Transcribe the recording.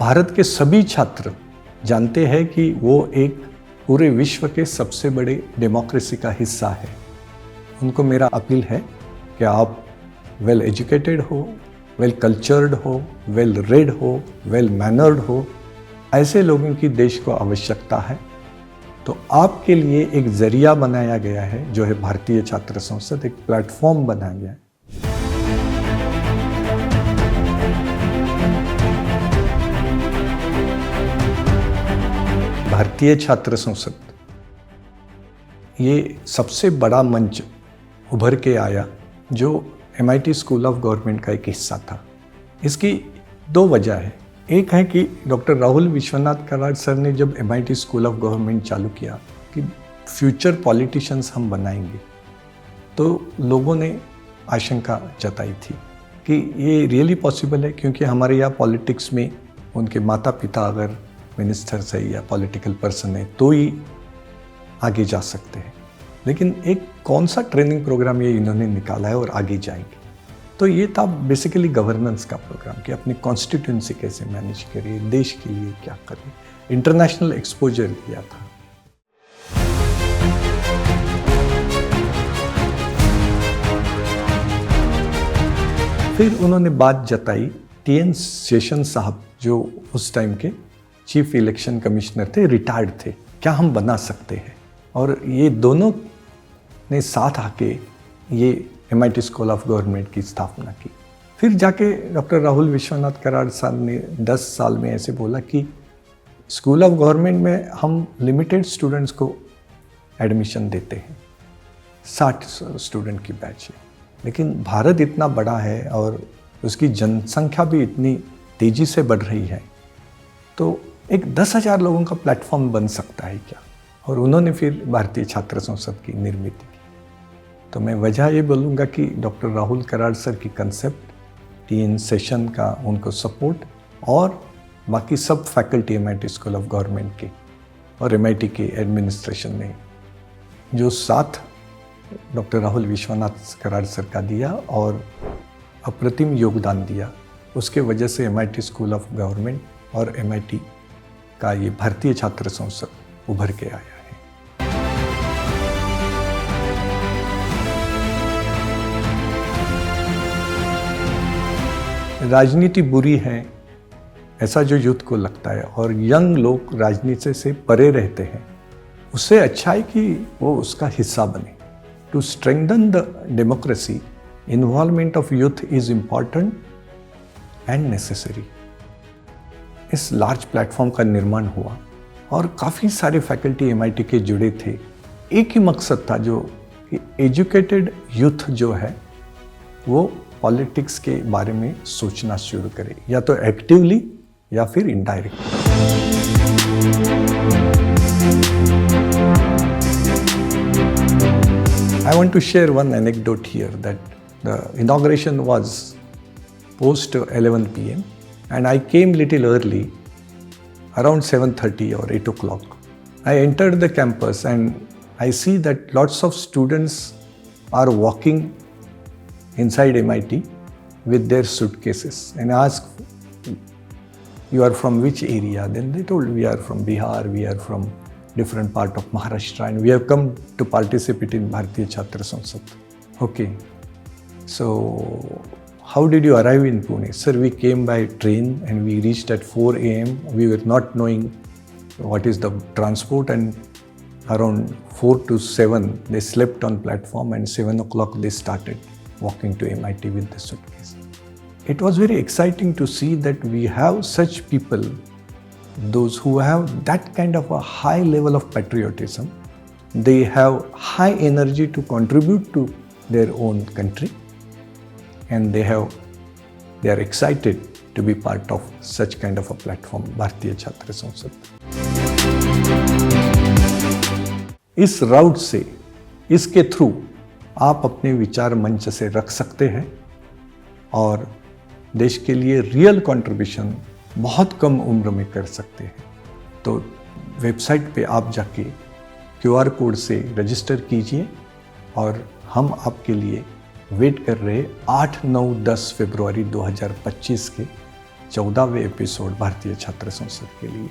भारत के सभी छात्र जानते हैं कि वो एक पूरे विश्व के सबसे बड़े डेमोक्रेसी का हिस्सा है। उनको मेरा अपील है कि आप वेल एजुकेटेड हो, वेल कल्चर्ड हो, वेल रेड हो, वेल मैनर्ड हो, ऐसे लोगों की देश को आवश्यकता है। तो आपके लिए एक जरिया बनाया गया है जो है भारतीय छात्र संसद, एक प्लेटफॉर्म बनाया गया है। भारतीय छात्र संसद ये सबसे बड़ा मंच उभर के आया जो MIT स्कूल ऑफ गवर्नमेंट का एक हिस्सा था। इसकी दो वजह है। एक है कि डॉक्टर राहुल विश्वनाथ कराड सर ने जब MIT स्कूल ऑफ गवर्नमेंट चालू किया कि फ्यूचर पॉलिटिशियंस हम बनाएंगे, तो लोगों ने आशंका जताई थी कि ये रियली पॉसिबल है, क्योंकि हमारे यहाँ पॉलिटिक्स में उनके माता पिता अगर मिनिस्टर्स है या पॉलिटिकल पर्सन है तो ही आगे जा सकते हैं। लेकिन एक कौन सा ट्रेनिंग प्रोग्राम ये इन्होंने निकाला है और आगे जाएंगे, तो ये था बेसिकली गवर्नेंस का प्रोग्राम कि अपनी कॉन्स्टिट्यूंसी कैसे मैनेज करिए, देश के लिए क्या करिए, इंटरनेशनल एक्सपोजर दिया था। फिर उन्होंने बात जताई, TN शेषन साहब जो उस टाइम के चीफ इलेक्शन कमिश्नर थे, रिटायर्ड थे, क्या हम बना सकते हैं? और ये दोनों ने साथ आके ये MIT स्कूल ऑफ गवर्नमेंट की स्थापना की। फिर जाके डॉक्टर राहुल विश्वनाथ कराड साहब ने 10 साल में ऐसे बोला कि स्कूल ऑफ गवर्नमेंट में हम लिमिटेड स्टूडेंट्स को एडमिशन देते हैं, 60 स्टूडेंट की बैच है। लेकिन भारत इतना बड़ा है और उसकी जनसंख्या भी इतनी तेज़ी से बढ़ रही है, तो एक 10,000 लोगों का प्लेटफॉर्म बन सकता है क्या? और उन्होंने फिर भारतीय छात्र संसद की निर्मित की। तो मैं वजह ये बोलूँगा कि डॉक्टर राहुल कराड सर की कंसेप्ट, TN शेषन का उनको सपोर्ट और बाकी सब faculty MIT school of government के और MIT के एडमिनिस्ट्रेशन ने जो साथ डॉक्टर राहुल विश्वनाथ कराड सर का दिया और अप्रतिम योगदान दिया, उसके वजह से MIT स्कूल ऑफ गवर्नमेंट और MIT का ये भारतीय छात्र संसद उभर के आया है। राजनीति बुरी है ऐसा जो यूथ को लगता है और यंग लोग राजनीति से परे रहते हैं, उससे अच्छा है कि वो उसका हिस्सा बने। To strengthen the democracy, involvement of youth is important and necessary. इस लार्ज प्लेटफॉर्म का निर्माण हुआ और काफ़ी सारे फैकल्टी MIT के जुड़े थे। एक ही मकसद था जो कि एजुकेटेड यूथ जो है वो पॉलिटिक्स के बारे में सोचना शुरू करे, या तो एक्टिवली या फिर indirectly. I want to share one anecdote here that the inauguration was post 11 p.m. and I came little early, around 7:30 or 8 o'clock. I entered the campus and I see that lots of students are walking inside MIT with their suitcases, and I asked, you are from which area? Then they told, we are from Bihar, we are from different part of Maharashtra, and we have come to participate in Bharatiya Chhatra Sansad. Okay, so how did you arrive in Pune? Sir, we came by train and we reached at 4 a.m. We were not knowing what is the transport, and around 4 to 7 they slept on platform, and 7 o'clock they started walking to MIT with the suitcase. It was very exciting to see that we have such people, those who have that kind of a high level of patriotism. They have high energy to contribute to their own country, and they are excited to be part of such kind of a platform, Bharatiya Chhatra Sansad. इस राउट से, इसके through आप अपने विचार मंच से रख सकते हैं और देश के लिए रियल कंट्रीब्यूशन बहुत कम उम्र में कर सकते हैं। तो वेबसाइट पे आप जाके QR कोड से रजिस्टर कीजिए और हम आपके लिए वेट कर रहे 8, 9, 10 फरवरी 2025 के 14वें एपिसोड भारतीय छात्र संसद के लिए।